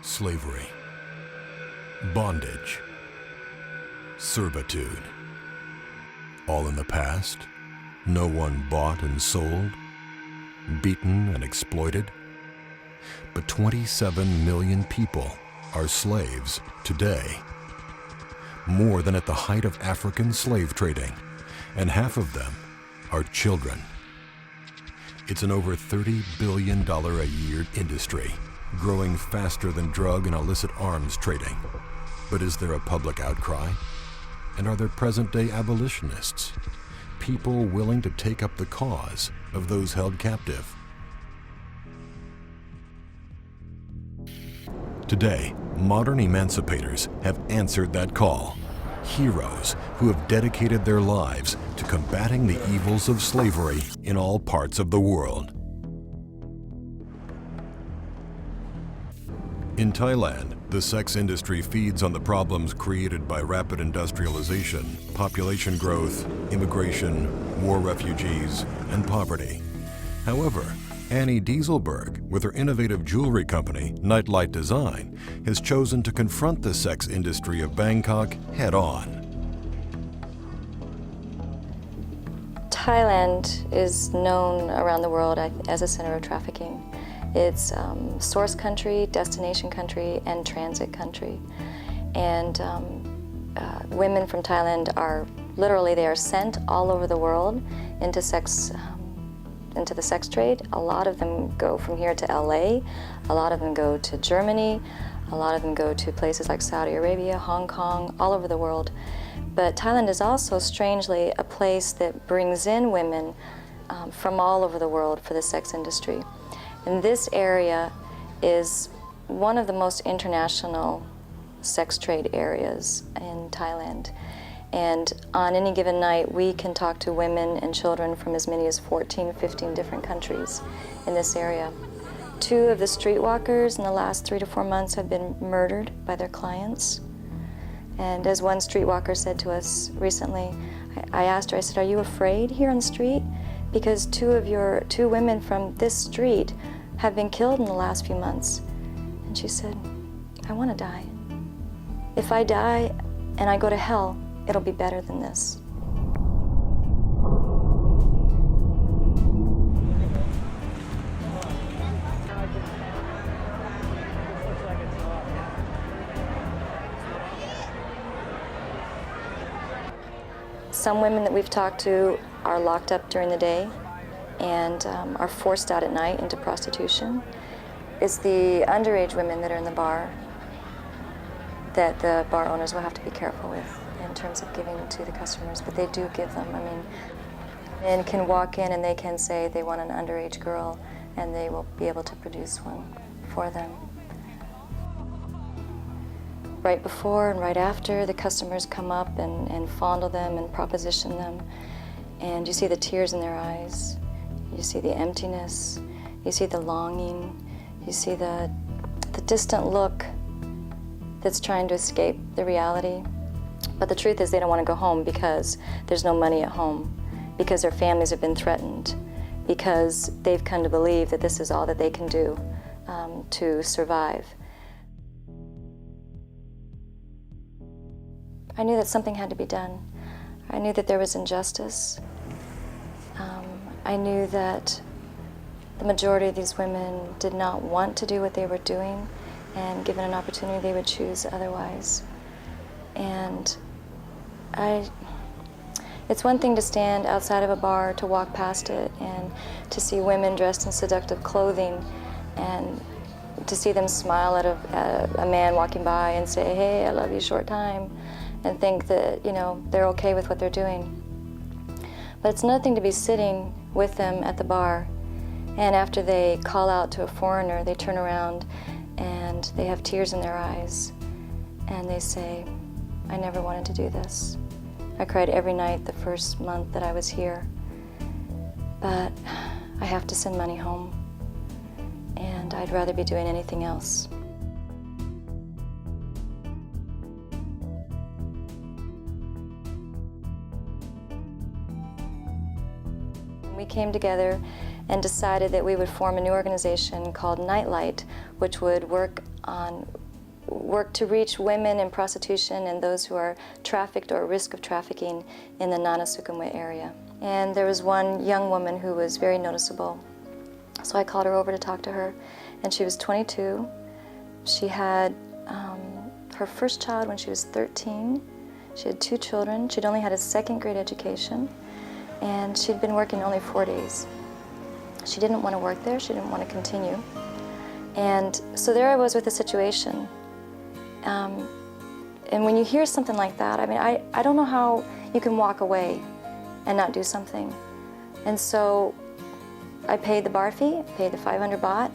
slavery, bondage, servitude. All in the past, no one bought and sold, beaten and exploited. But 27 million people are slaves today, more than at the height of African slave trading, and half of them are children. It's an over $30 billion a year industry, growing faster than drug and illicit arms trading. But is there a public outcry? And are there present-day abolitionists, people willing to take up the cause of those held captive? Today, modern emancipators have answered that call. Heroes who have dedicated their lives to combating the evils of slavery in all parts of the world. In Thailand, the sex industry feeds on the problems created by rapid industrialization, population growth, immigration, war refugees, and poverty. However, Annie Dieselberg, with her innovative jewelry company, Nightlight Design, has chosen to confront the sex industry of Bangkok head-on. Thailand is known around the world as a center of trafficking. It's source country, destination country, and transit country. And women from Thailand are literally, they are sent all over the world into the sex trade. A lot of them go from here to LA, a lot of them go to Germany, a lot of them go to places like Saudi Arabia, Hong Kong, all over the world. But Thailand is also, strangely, a place that brings in women from all over the world for the sex industry. And this area is one of the most international sex trade areas in Thailand. And on any given night, we can talk to women and children from as many as 14, 15 different countries in this area. 2 of the streetwalkers in the last 3 to 4 months have been murdered by their clients. And as one streetwalker said to us recently, I asked her, I said, are you afraid here on the street? Because 2 women from this street have been killed in the last few months. And she said, I want to die. If I die and I go to hell, it'll be better than this. Some women that we've talked to are locked up during the day and are forced out at night into prostitution. It's the underage women that are in the bar that the bar owners will have to be careful with in terms of giving to the customers, but they do give them. I mean, men can walk in and they can say they want an underage girl, and they will be able to produce one for them. Right before and right after, the customers come up and fondle them and proposition them, and you see the tears in their eyes, you see the emptiness, you see the longing, you see the distant look that's trying to escape the reality. But the truth is they don't want to go home because there's no money at home, because their families have been threatened, because they've come to believe that this is all that they can do to survive. I knew that something had to be done. I knew that there was injustice. I knew that the majority of these women did not want to do what they were doing, and given an opportunity, they would choose otherwise. And it's one thing to stand outside of a bar, to walk past it, and to see women dressed in seductive clothing, and to see them smile at a man walking by and say, hey, I love you, short time, and think that, you know, they're okay with what they're doing. But it's another thing to be sitting with them at the bar, and after they call out to a foreigner, they turn around and they have tears in their eyes, and they say, I never wanted to do this. I cried every night the first month that I was here, but I have to send money home, and I'd rather be doing anything else. We came together and decided that we would form a new organization called Nightlight, which would work work to reach women in prostitution and those who are trafficked or at risk of trafficking in the Nana-Sukhumvit area. And there was one young woman who was very noticeable. So I called her over to talk to her, and she was 22. She had her first child when she was 13. She had 2 children. She'd only had a 2nd grade education, and she'd been working only 4 days. She didn't want to work there. She didn't want to continue. And so there I was with a situation. And when you hear something like that, I mean, I don't know how you can walk away and not do something. And so I paid the bar fee, paid the 500 baht,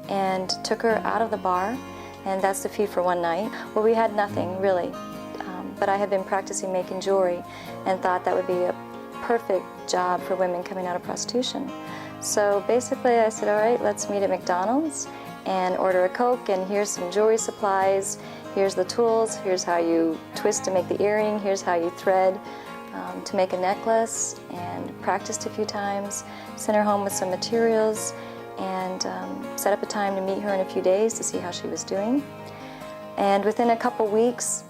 and took her out of the bar, and that's the fee for one night. Well, we had nothing, really, but I had been practicing making jewelry and thought that would be a perfect job for women coming out of prostitution. So basically I said, all right, let's meet at McDonald's and order a Coke, and here's some jewelry supplies, here's the tools, here's how you twist to make the earring, here's how you thread to make a necklace, and practiced a few times, sent her home with some materials, and set up a time to meet her in a few days to see how she was doing. And within a couple weeks,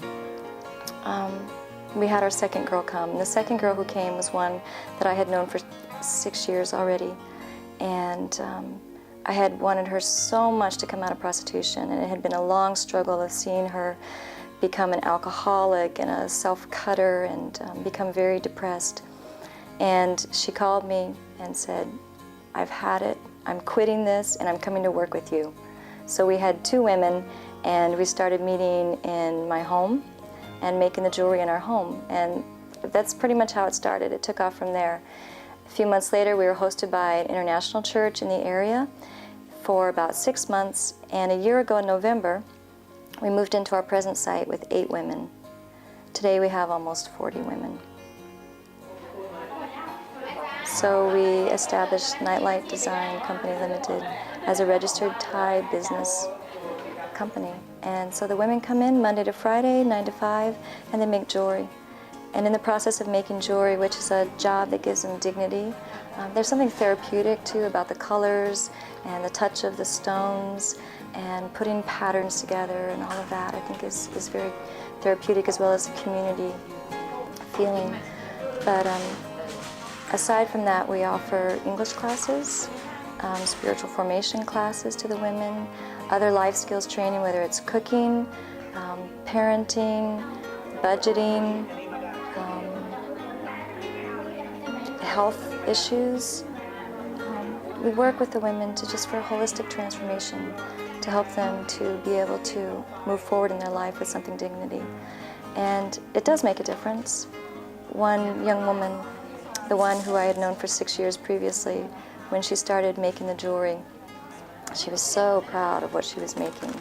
we had our 2nd girl come. And the 2nd girl who came was one that I had known for 6 years already. And I had wanted her so much to come out of prostitution, and it had been a long struggle of seeing her become an alcoholic and a self-cutter and become very depressed. And she called me and said, I've had it, I'm quitting this, and I'm coming to work with you. So we had 2 women, and we started meeting in my home and making the jewelry in our home. And that's pretty much how it started. It took off from there. A few months later, we were hosted by an international church in the area for about 6 months, and a year ago in November, we moved into our present site with 8 women. Today we have almost 40 women. So we established Nightlight Design Company Limited as a registered Thai business company. And so the women come in Monday to Friday, 9 to 5, and they make jewelry. And in the process of making jewelry, which is a job that gives them dignity, there's something therapeutic too about the colors and the touch of the stones and putting patterns together, and all of that I think is very therapeutic, as well as the community feeling. But aside from that, we offer English classes, spiritual formation classes to the women, other life skills training, whether it's cooking, parenting, budgeting, health issues. We work with the women for holistic transformation, to help them to be able to move forward in their life with something dignity. And it does make a difference. One young woman, the one who I had known for 6 years previously, when she started making the jewelry, she was so proud of what she was making.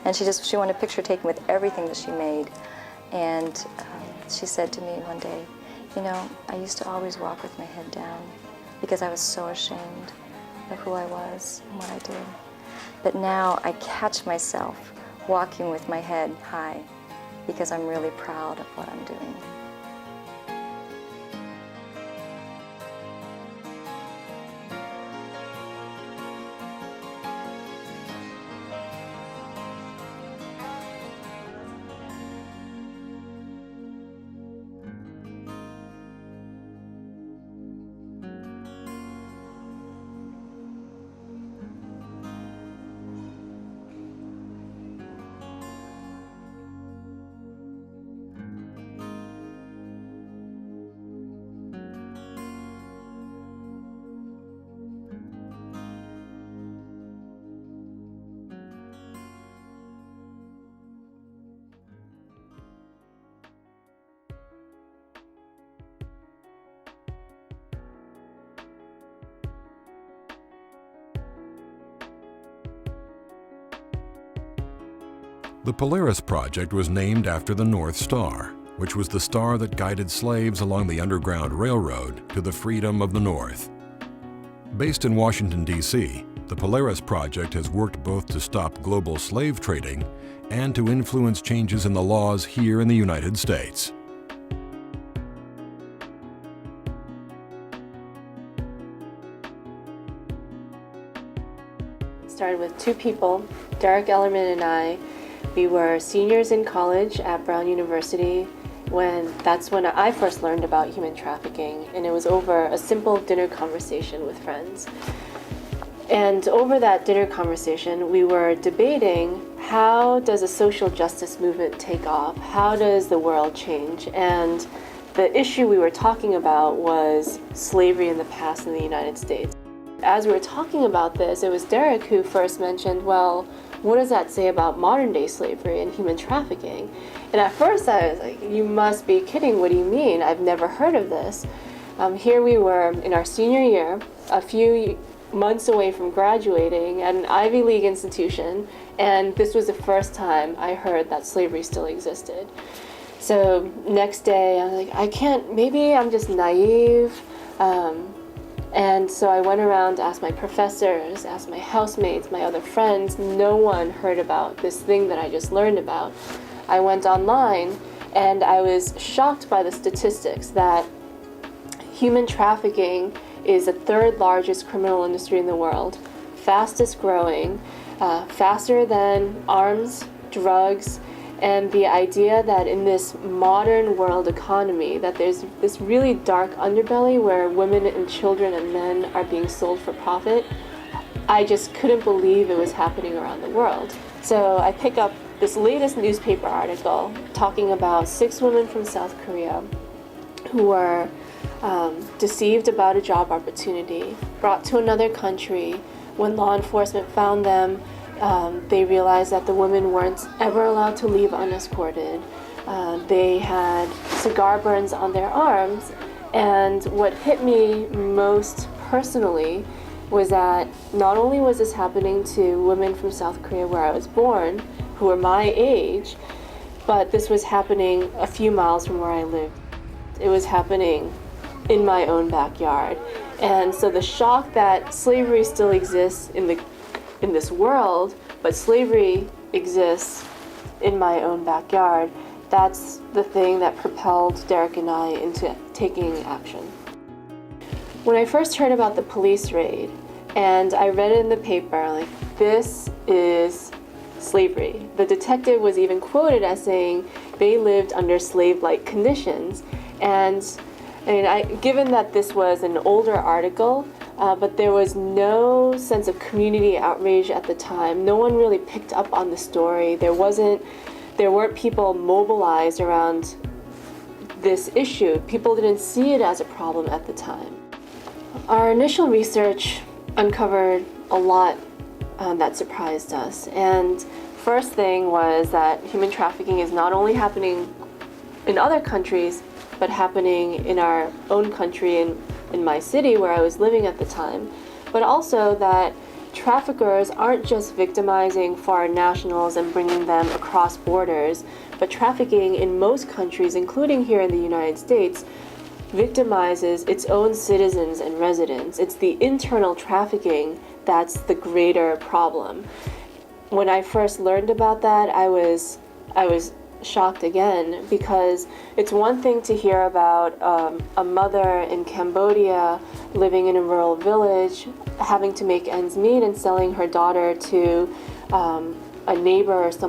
And she wanted a picture taken with everything that she made. And she said to me one day, you know, I used to always walk with my head down because I was so ashamed of who I was and what I did. But now I catch myself walking with my head high because I'm really proud of what I'm doing. The Polaris Project was named after the North Star, which was the star that guided slaves along the Underground Railroad to the freedom of the North. Based in Washington, D.C., the Polaris Project has worked both to stop global slave trading and to influence changes in the laws here in the United States. Started with two people, Derek Ellerman and I. We were seniors in college at Brown University that's when I first learned about human trafficking, and it was over a simple dinner conversation with friends. And over that dinner conversation, we were debating, how does a social justice movement take off? How does the world change? And the issue we were talking about was slavery in the past in the United States. As we were talking about this, it was Derek who first mentioned, well, what does that say about modern day slavery and human trafficking? And at first I was like, you must be kidding, what do you mean? I've never heard of this. Here we were in our senior year, a few months away from graduating at an Ivy League institution, and this was the first time I heard that slavery still existed. So next day I was like, I can't, maybe I'm just naive. And so I went around, asked my professors, asked my housemates, my other friends. No one heard about this thing that I just learned about. I went online and I was shocked by the statistics that human trafficking is the third largest criminal industry in the world, fastest growing, faster than arms, drugs, and the idea that in this modern world economy that there's this really dark underbelly where women and children and men are being sold for profit, I just couldn't believe it was happening around the world. So I pick up this latest newspaper article talking about 6 women from South Korea who were deceived about a job opportunity, brought to another country. When law enforcement found them, they realized that the women weren't ever allowed to leave unescorted. They had cigar burns on their arms, and what hit me most personally was that not only was this happening to women from South Korea where I was born, who were my age, but this was happening a few miles from where I lived. It was happening in my own backyard. And so the shock that slavery still exists in this world, but slavery exists in my own backyard, that's the thing that propelled Derek and I into taking action. When I first heard about the police raid, and I read it in the paper, like, this is slavery. The detective was even quoted as saying they lived under slave-like conditions. And I mean, given that this was an older article, but there was no sense of community outrage at the time. No one really picked up on the story. There weren't people mobilized around this issue. People didn't see it as a problem at the time. Our initial research uncovered a lot that surprised us. And first thing was that human trafficking is not only happening in other countries, but happening in our own country, in my city where I was living at the time, but also that traffickers aren't just victimizing foreign nationals and bringing them across borders, but trafficking in most countries, including here in the United States, victimizes its own citizens and residents. It's the internal trafficking that's the greater problem. When I first learned about that, I was shocked again, because it's one thing to hear about a mother in Cambodia living in a rural village having to make ends meet and selling her daughter to a neighbor or someone